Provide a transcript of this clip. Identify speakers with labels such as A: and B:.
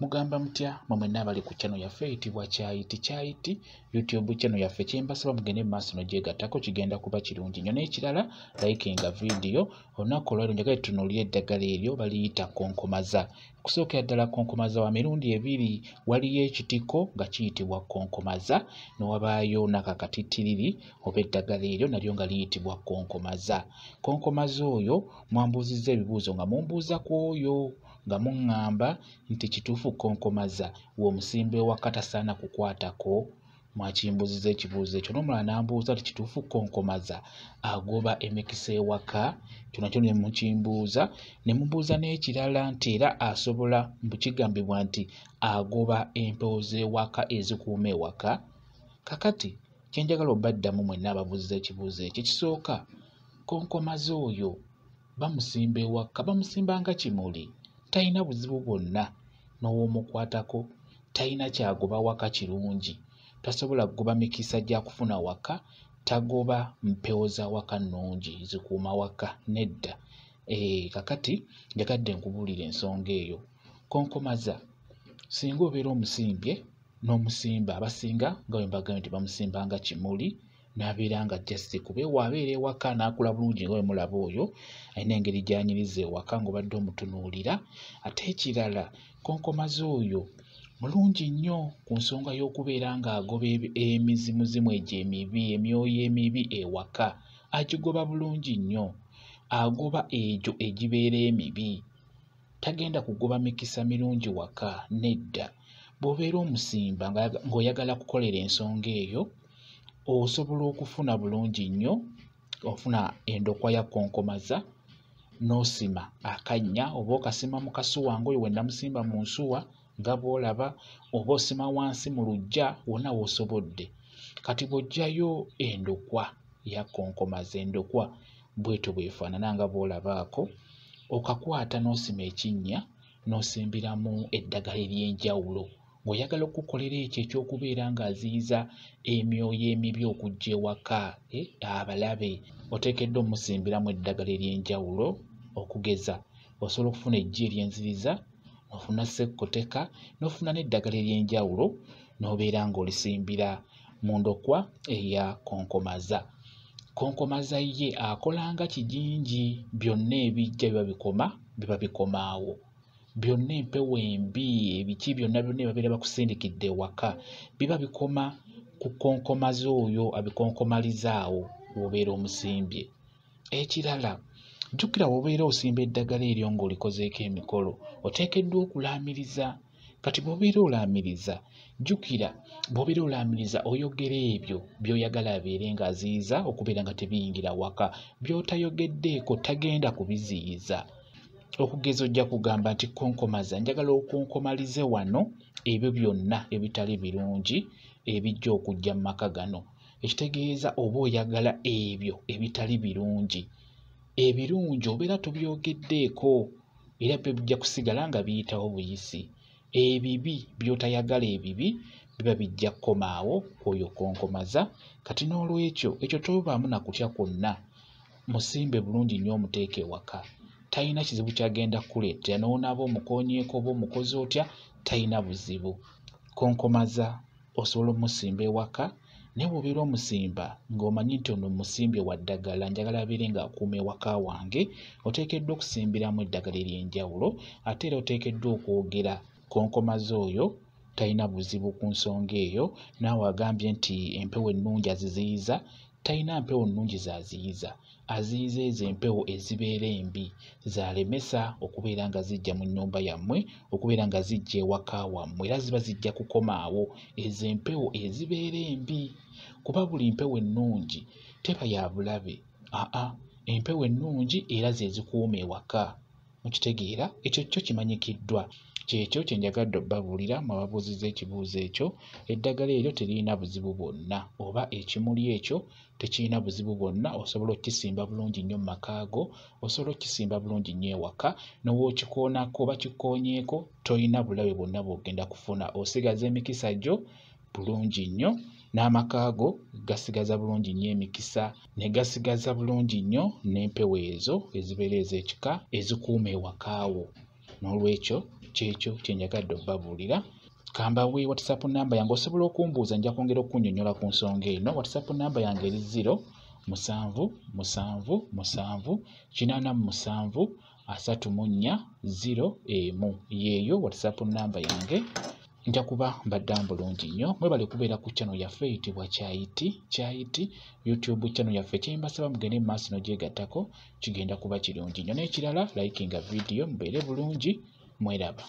A: Mugamba mutya mwenna abali ku channel yaffe eyitibwa Kyayiti YouTube channel yaffe kyembasaba mugende maaso n'ogyegattako kigenda kuba kirungi nnyo. N'ekirala likinga video olunaku olwaleero njagala tutunuulire eddagala eryo baliyita Konkomaza. Okusookera ddala Konkomaza wa mirundi ebiri waliyo ekitiko nga kiyitibwa Konkomaza ne wabaayo n'akakatittiriri oba eddagala eryo nalyo nga liyitibwa Konkomaza. Konkomaza oyo mwambuuzizza ebibuuzo nga mumbuuza ku oyo nga muŋŋamba nti kituufu Konkomaza w'omusimba ewaka tasaana kukwatako. Mwakimbuuzizza ekibuuzo ekyo n'omulala n'ambuuza nti kituufu Konkomaza agoba emikisa ewaka. Kyo nakyo ne mukimbuuza ne mubuuza n'ekirala nti era asobola mbukigambibwa nti agoba empewo z'ewaka ezikuuma ewaka. Kakati kye njagala obaddamu mwenna ababuuziza ekibuuzo ekyo ekisooka, Konkomaza oyo bamusimba ewaka, bamusimba nga kimuli, talina buzibu bwonna n'ow'omukwatako, talina kyagoba waka kirungi, tasobola kugoba mikisa gya kufuna waka, tagoba mpewo za waka nnungi zikuuma waka nedda. Kakati njagadde nkubuulira ensonga eyo. Konkomaza singa obeera omusimbye n'omusimba, abasinga nga bwe mbagambye nti bamusimba nga kimuli n'abeera nga just kuba waabeera ewaka n'akula bulungi nga bwe mulaba oyo, alina engeri gy'anyiriza ewaka ng'obadde omutunuulira. Ate ekirala, Konkomaza oyo mulungi nnyo ku nsonga y'okubeera ng'agoba emizimuzimu egyo emibi, emyoyo emibi ewaka. Agigoba bulungi nnyo, agoba egyo egibeera emibi. Tagenda kugoba mikisa mirungi waka nedda. Bw'obeera omusimba ng'oyagala kukolera ensonga eyo, osobola okufuna bulungi nnyo, ofuna endokwa ya Konkomaza n'osima akannya, oba okasima mu kasuwa ng'oyo we namusimba mu nsuwa nga bw'olaba, oba osima wansi mu luggya, wonna w'osobodde. Kati bw'oggyayo endokwa ya Konkomaza, endokwa bw'etyo bw'efaanana nga bw'olabaako, okakwata n'osima ekinnya n'osimbiramu eddagala ery'enjawulo ng'oyagala okukolera ekyo ekyokubeera ng'aziyiza emyoyo emibi okujja ewaka abalabe. Oteekeddwa omusimbiramu eddagala ery'enjawulo, okugeza osobola okufuna eggi ery'enziriza, ofuna sekkoteka, n'ofuna n'eddagala ery'enjawulo n'obeera ng'olisimbira mu ndokwa eya Konkomaza. Konkomaza ye akola nga kijinji, byonna ebijja biba bikoma awo. Byonna empewo embi, ebiki byonna babeera bakusindikidde ewaka biba bikoma ku Konkomaza oyo abikonkomaliza awo w'obeera omusimbye. Ekirala, jjukira bw'obeera osimba eddagala eryo ng'olikozeeko emikolo, oteekeddwa okulaamiriza. Kati bw'obeera olaamiriza, jjukira bw'obeera olaamiriza oyogera ebyo by'oyagala abeere ng'aziyiza okubeera nga tebiyingira waka. By'otayogeddeeko tagenda kubiziyiza. Okugeza ojja kugamba nti Konkomaza njagala okonkomalize wano ebyo byonna ebitali birungi ebijja okujja mu maka gano. Ekitegeeza oba oyagala ebyo ebitali birungi. Ebirungi obeera tobyogeddeeko era byo bijja kusigala nga biyitawo buyisi. Ebibi by'otayagala ebibi biba bijja kukoma awo kw'oyo Konkomaza. Kati n'olwekyo ekyo tobaamu na kutya kwonna, musimbe bulungi nnyo omuteeke ewaka. Talina kizibu kyagenda kukuleetera n'onaaba omukoonyeeko oba omukozi otya, talina buzibu. Konkomaza osobola omusimba ewaka, naye bw'obeera omusimba ng'omanyi nti ono musimbye wa ddagala, njagala abeere ng'akuuma ewaka wange, oteekeddwa okusimbiramu eddagala ery'enjawulo. Ate era oteekeddwa okwogera Konkomaza oyo talina buzibu ku nsonga eyo. Naawe agambye nti empewo ennungi aziziyiza, talina mpewo nnungi z'aziyiza. Aziyiza ezo empewo ezibeera embi, zalemesa okubeera nga zijja mu nnyumba yammwe, okubeera nga zijja ewaka wammwe, era ziba zijja kukoma awo ezo empewo ezibeera embi. Kuba buli mpewo ennungi teba ya bulabe. Empewo ennungi era ze zikuuma ewaka. Mukitegeera? Ekyo kyo kimanyikiddwa. Kyekyo kye njagadde obbabuulira mmwe ababuuzizza ekibuuzo ekyo. Eddagala eryo teririna buzibu bwonna, oba ekimuli ekyo tekirina buzibu bwonna. Osobola okukisimba bulungi nnyo mu maka go, osobola okukisimba bulungi nnyo ewaka, n'owookikoonako oba kikoonyeeko tolina bulabe bwonna bw'ogenda kufuna. Osigaza emikisa gyo bulungi nnyo, n'amaka go gasigaza bulungi nnyo emikisa, ne gasigaza bulungi nnyo n'empewo ezo ezibeera ez'ekika ezikuuma ewaka wo. n'olwekyo kyekyo kyenjagadde obbabuulira. Kambawe WhatsApp namba yange osobola okumbuuza, nja kwongera okunnyonnyola ku nsonga eno. WhatsApp namba yange eri 0778734 yeeyo WhatsApp namba yange. Nja kuba mbadde bulungi nnyo. Mwebale kubeera ku channel yaffe eyitibwa Kyayiti YouTube channel yaffe. Kyembasaba mugende mu maaso n'ogyegattako, kigenda kuba kirungi nnyo. N'ekirala likinga video, mubeere bulungi, mweraba.